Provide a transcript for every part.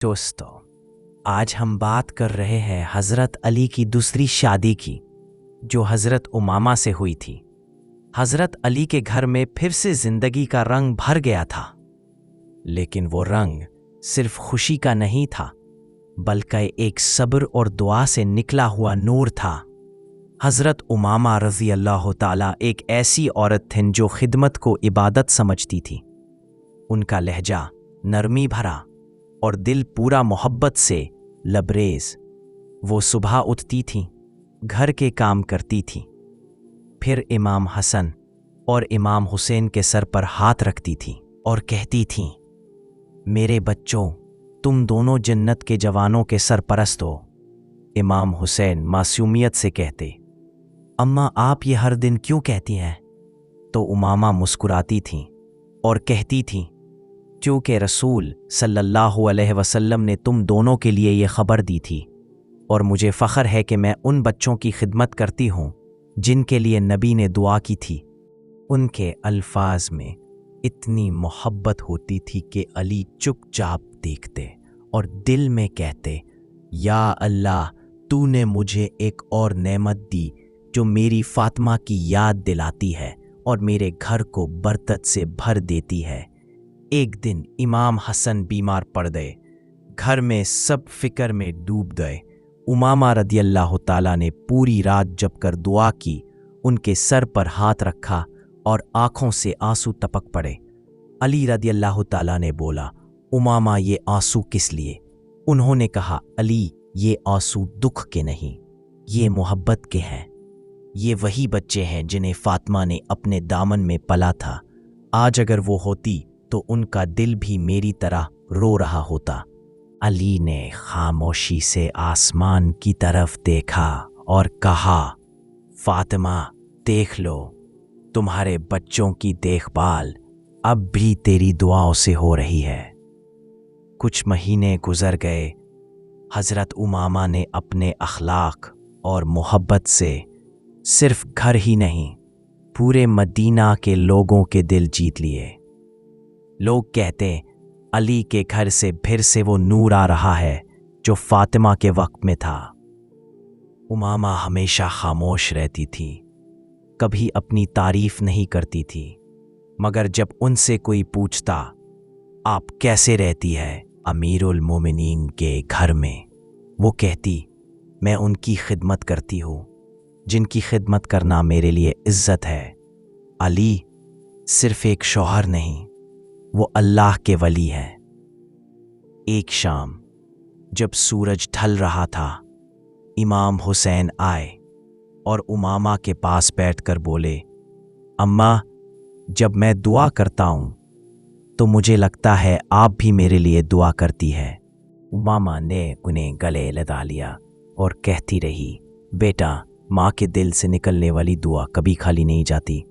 दोस्तों, आज हम बात कर रहे हैं हज़रत अली की दूसरी शादी की, जो हज़रत उमामा से हुई थी। हज़रत अली के घर में फिर से ज़िंदगी का रंग भर गया था, लेकिन वो रंग सिर्फ खुशी का नहीं था, बल्कि एक सब्र और दुआ से निकला हुआ नूर था। हज़रत उमामा रज़ी अल्लाह ताला एक ऐसी औरत थीं जो खिदमत को इबादत समझती थी। उनका लहजा नरमी भरा और दिल पूरा मोहब्बत से लबरेज। वो सुबह उठती थीं, घर के काम करती थीं, फिर इमाम हसन और इमाम हुसैन के सर पर हाथ रखती थीं और कहती थीं, मेरे बच्चों, तुम दोनों जन्नत के जवानों के सरपरस्त हो। इमाम हुसैन मासूमियत से कहते, अम्मा आप ये हर दिन क्यों कहती हैं? तो उमामा मुस्कुराती थीं और कहती थीं, क्योंकि रसूल सल्लल्लाहु अलैहि वसल्लम ने तुम दोनों के लिए ये खबर दी थी, और मुझे फ़ख्र है कि मैं उन बच्चों की खिदमत करती हूँ जिनके लिए नबी ने दुआ की थी। उनके अल्फाज में इतनी मोहब्बत होती थी कि अली चुपचाप देखते और दिल में कहते, या अल्लाह, तूने मुझे एक और नेमत दी जो मेरी फातिमा की याद दिलाती है और मेरे घर को बरकत से भर देती है। एक दिन इमाम हसन बीमार पड़ गए, घर में सब फिक्र में डूब गए। उमामा रदियल्लाहु ताला ने पूरी रात जगकर दुआ की, उनके सर पर हाथ रखा और आंखों से आंसू टपक पड़े। अली रदियल्लाहु ताला ने बोला, उमामा ये आंसू किस लिए? उन्होंने कहा, अली ये आंसू दुख के नहीं, ये मोहब्बत के हैं। ये वही बच्चे हैं जिन्हें फातिमा ने अपने दामन में पला था। आज अगर वो होती तो उनका दिल भी मेरी तरह रो रहा होता। अली ने खामोशी से आसमान की तरफ देखा और कहा, फातिमा देख लो, तुम्हारे बच्चों की देखभाल अब भी तेरी दुआओं से हो रही है। कुछ महीने गुजर गए। हज़रत उमामा ने अपने अखलाक और मोहब्बत से सिर्फ घर ही नहीं, पूरे मदीना के लोगों के दिल जीत लिए। लोग कहते, अली के घर से फिर से वो नूर आ रहा है जो फातिमा के वक्त में था। उमामा हमेशा खामोश रहती थी, कभी अपनी तारीफ नहीं करती थी, मगर जब उनसे कोई पूछता, आप कैसे रहती है अमीरुल मोमिनीन के घर में, वो कहती, मैं उनकी खिदमत करती हूँ जिनकी खिदमत करना मेरे लिए इज्जत है। अली सिर्फ एक शौहर नहीं, वो अल्लाह के वली हैं। एक शाम जब सूरज ढल रहा था, इमाम हुसैन आए और उमामा के पास बैठकर बोले, अम्मा, जब मैं दुआ करता हूँ तो मुझे लगता है आप भी मेरे लिए दुआ करती है। उमामा ने उन्हें गले लगा लिया और कहती रही, बेटा, माँ के दिल से निकलने वाली दुआ कभी खाली नहीं जाती।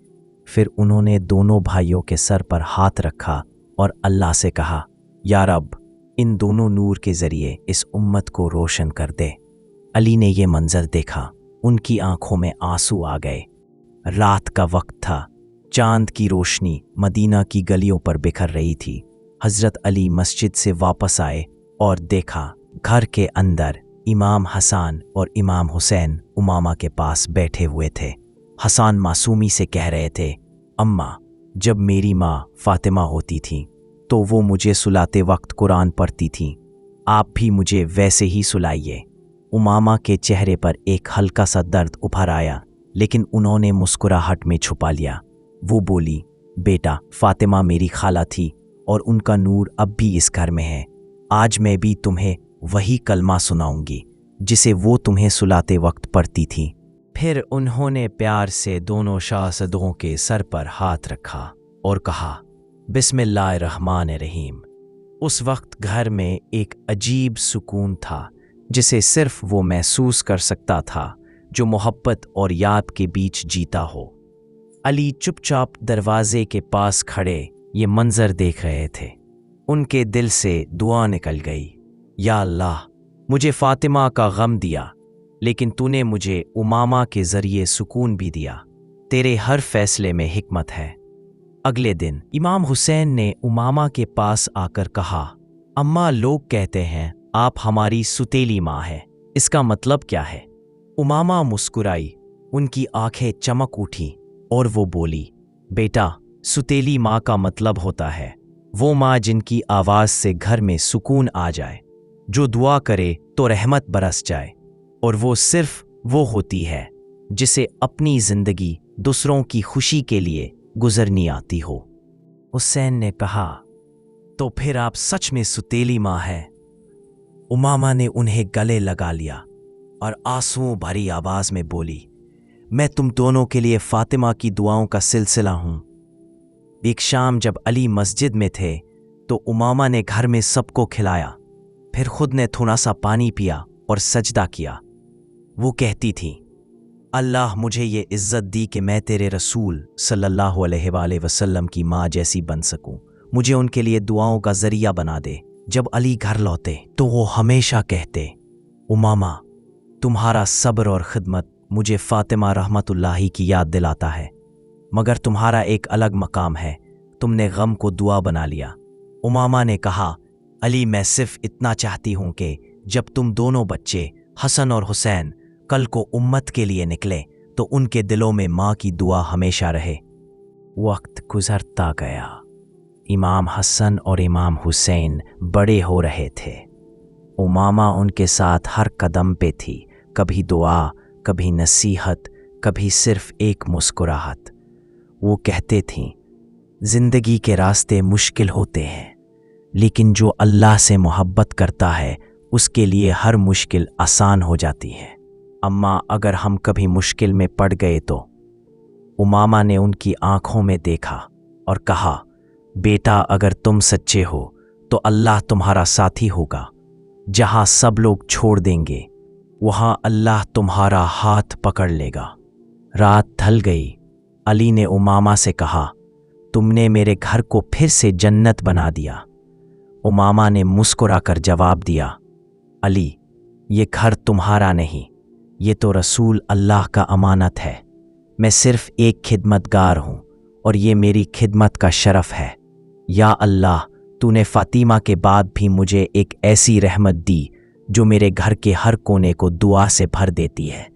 फिर उन्होंने दोनों भाइयों के सर पर हाथ रखा और अल्लाह से कहा, या रब, इन दोनों नूर के ज़रिए इस उम्मत को रोशन कर दे। अली ने ये मंजर देखा, उनकी आंखों में आंसू आ गए। रात का वक्त था, चांद की रोशनी मदीना की गलियों पर बिखर रही थी। हज़रत अली मस्जिद से वापस आए और देखा, घर के अंदर इमाम हसन और इमाम हुसैन उमामा के पास बैठे हुए थे। हसन मासूमी से कह रहे थे, अम्मा, जब मेरी माँ फातिमा होती थी तो वो मुझे सुलाते वक्त कुरान पढ़ती थी, आप भी मुझे वैसे ही सुलाइए। उमामा के चेहरे पर एक हल्का सा दर्द उभर आया, लेकिन उन्होंने मुस्कुराहट में छुपा लिया। वो बोली, बेटा, फातिमा मेरी खाला थी और उनका नूर अब भी इस घर में है। आज मैं भी तुम्हें वही कलमा सुनाऊंगी जिसे वो तुम्हें सुलाते वक्त पढ़ती थी। फिर उन्होंने प्यार से दोनों शाहज़दों के सर पर हाथ रखा और कहा, बिस्मिल्लाहिर्रहमानिर्रहीम। उस वक्त घर में एक अजीब सुकून था जिसे सिर्फ वो महसूस कर सकता था जो मोहब्बत और याद के बीच जीता हो। अली चुपचाप दरवाजे के पास खड़े ये मंजर देख रहे थे। उनके दिल से दुआ निकल गई, या अल्लाह, मुझे फातिमा का गम दिया, लेकिन तूने मुझे उमामा के ज़रिए सुकून भी दिया। तेरे हर फैसले में हिकमत है। अगले दिन इमाम हुसैन ने उमामा के पास आकर कहा, अम्मा, लोग कहते हैं आप हमारी सुतेली माँ है, इसका मतलब क्या है? उमामा मुस्कुराई, उनकी आंखें चमक उठी और वो बोली, बेटा, सुतेली माँ का मतलब होता है वो माँ जिनकी आवाज़ से घर में सुकून आ जाए, जो दुआ करे तो रहमत बरस जाए, और वो सिर्फ वो होती है जिसे अपनी जिंदगी दूसरों की खुशी के लिए गुजरनी आती हो। हुसैन ने कहा, तो फिर आप सच में सुतेली माँ है? उमामा ने उन्हें गले लगा लिया और आंसुओं भरी आवाज में बोली, मैं तुम दोनों के लिए फातिमा की दुआओं का सिलसिला हूं। एक शाम जब अली मस्जिद में थे तो उमामा ने घर में सबको खिलाया, फिर खुद ने थोड़ा सा पानी पिया और सजदा किया। वो कहती थी, अल्लाह मुझे ये इज्जत दी कि मैं तेरे रसूल सल्लल्लाहु अलैहि वसल्लम की माँ जैसी बन सकूं। मुझे उनके लिए दुआओं का जरिया बना दे। जब अली घर लौटे तो वो हमेशा कहते, उमामा, तुम्हारा सब्र और खिदमत मुझे फातिमा रहमतुल्लाही की याद दिलाता है, मगर तुम्हारा एक अलग मकाम है, तुमने गम को दुआ बना लिया। उमामा ने कहा, अली, मैं सिर्फ इतना चाहती हूं कि जब तुम दोनों बच्चे हसन और हुसैन कल को उम्मत के लिए निकले तो उनके दिलों में माँ की दुआ हमेशा रहे। वक्त गुजरता गया। इमाम हसन और इमाम हुसैन बड़े हो रहे थे। उमामा उनके साथ हर कदम पे थी, कभी दुआ, कभी नसीहत, कभी सिर्फ एक मुस्कुराहट। वो कहते थीं, जिंदगी के रास्ते मुश्किल होते हैं, लेकिन जो अल्लाह से मोहब्बत करता है उसके लिए हर मुश्किल आसान हो जाती है। अम्मा, अगर हम कभी मुश्किल में पड़ गए तो? उमामा ने उनकी आंखों में देखा और कहा, बेटा, अगर तुम सच्चे हो तो अल्लाह तुम्हारा साथी होगा। जहां सब लोग छोड़ देंगे वहां अल्लाह तुम्हारा हाथ पकड़ लेगा। रात ढल गई। अली ने उमामा से कहा, तुमने मेरे घर को फिर से जन्नत बना दिया। उमामा ने मुस्कुराकर जवाब दिया, अली, ये घर तुम्हारा नहीं, ये तो रसूल अल्लाह का अमानत है। मैं सिर्फ एक खिदमतगार हूं और ये मेरी खिदमत का शरफ है। या अल्लाह, तूने फातिमा के बाद भी मुझे एक ऐसी रहमत दी जो मेरे घर के हर कोने को दुआ से भर देती है।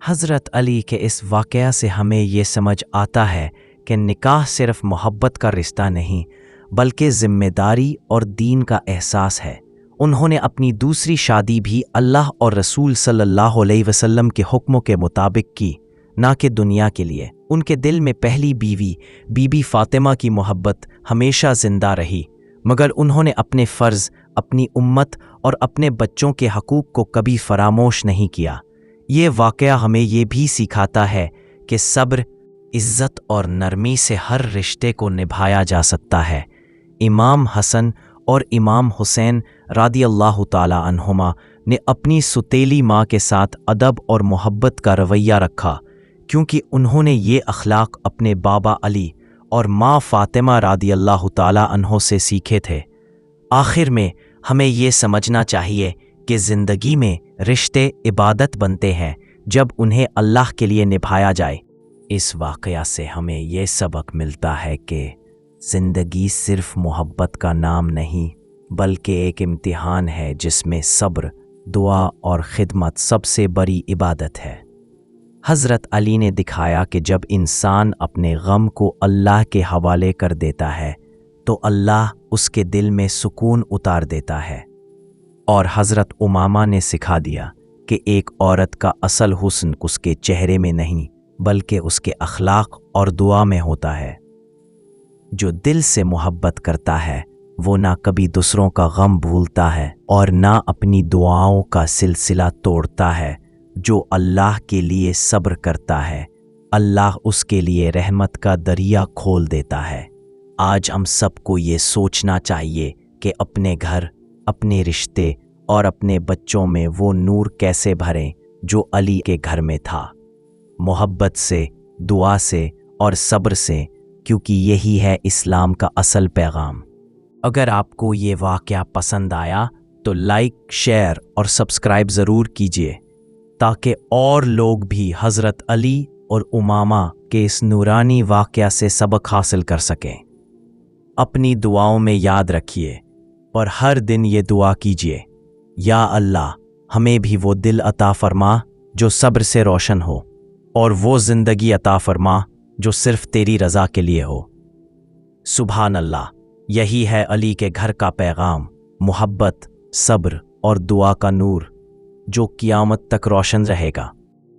हज़रत अली के इस वाक़या से हमें ये समझ आता है कि निकाह सिर्फ मोहब्बत का रिश्ता नहीं बल्कि ज़िम्मेदारी और दीन का एहसास है। उन्होंने अपनी दूसरी शादी भी अल्लाह और रसूल सल्लल्लाहु अलैहि वसल्लम के हुक्मों के मुताबिक की, ना कि दुनिया के लिए। उनके दिल में पहली बीवी बीबी फातिमा की मोहब्बत हमेशा जिंदा रही, मगर उन्होंने अपने फ़र्ज़, अपनी उम्मत और अपने बच्चों के हकूक़ को कभी फरामोश नहीं किया। ये वाक़या हमें ये भी सिखाता है कि सब्र, इज़्ज़त और नरमी से हर रिश्ते को निभाया जा सकता है। इमाम हसन और इमाम हुसैन रादियल्लाहु ताला अन्हुमा ने अपनी सुतेली माँ के साथ अदब और मोहब्बत का रवैया रखा, क्योंकि उन्होंने ये अखलाक अपने बाबा अली और माँ फातिमा रादियल्लाहु ताला अन्हो से सीखे थे। आखिर में हमें ये समझना चाहिए कि ज़िंदगी में रिश्ते इबादत बनते हैं जब उन्हें अल्लाह के लिए निभाया जाए। इस वाक़या से हमें ये सबक मिलता है कि ज़िंदगी सिर्फ मोहब्बत का नाम नहीं बल्कि एक इम्तिहान है जिसमें सब्र, दुआ और खिदमत सबसे बड़ी इबादत है। हज़रत अली ने दिखाया कि जब इंसान अपने गम को अल्लाह के हवाले कर देता है तो अल्लाह उसके दिल में सुकून उतार देता है। और हज़रत उमामा ने सिखा दिया कि एक औरत का असल हुस्न उसके चेहरे में नहीं बल्कि उसके अखलाक और दुआ में होता है। जो दिल से मोहब्बत करता है वो ना कभी दूसरों का गम भूलता है और ना अपनी दुआओं का सिलसिला तोड़ता है। जो अल्लाह के लिए सब्र करता है, अल्लाह उसके लिए रहमत का दरिया खोल देता है। आज हम सबको ये सोचना चाहिए कि अपने घर, अपने रिश्ते और अपने बच्चों में वो नूर कैसे भरें जो अली के घर में था, मोहब्बत से, दुआ से और सब्र से, क्योंकि यही है इस्लाम का असल पैगाम। अगर आपको ये वाक़या पसंद आया तो लाइक, शेयर और सब्सक्राइब ज़रूर कीजिए ताकि और लोग भी हज़रत अली और उमामा के इस नूरानी वाक़या से सबक हासिल कर सकें। अपनी दुआओं में याद रखिए, اور ہر دن یہ دعا کیجیے، یا اللہ ہمیں بھی وہ دل عطا فرما جو صبر سے روشن ہو، اور وہ زندگی عطا فرما جو صرف تیری رضا کے لیے ہو۔ سبحان اللہ، یہی ہے علی کے گھر کا پیغام، محبت، صبر اور دعا کا نور جو قیامت تک روشن رہے گا۔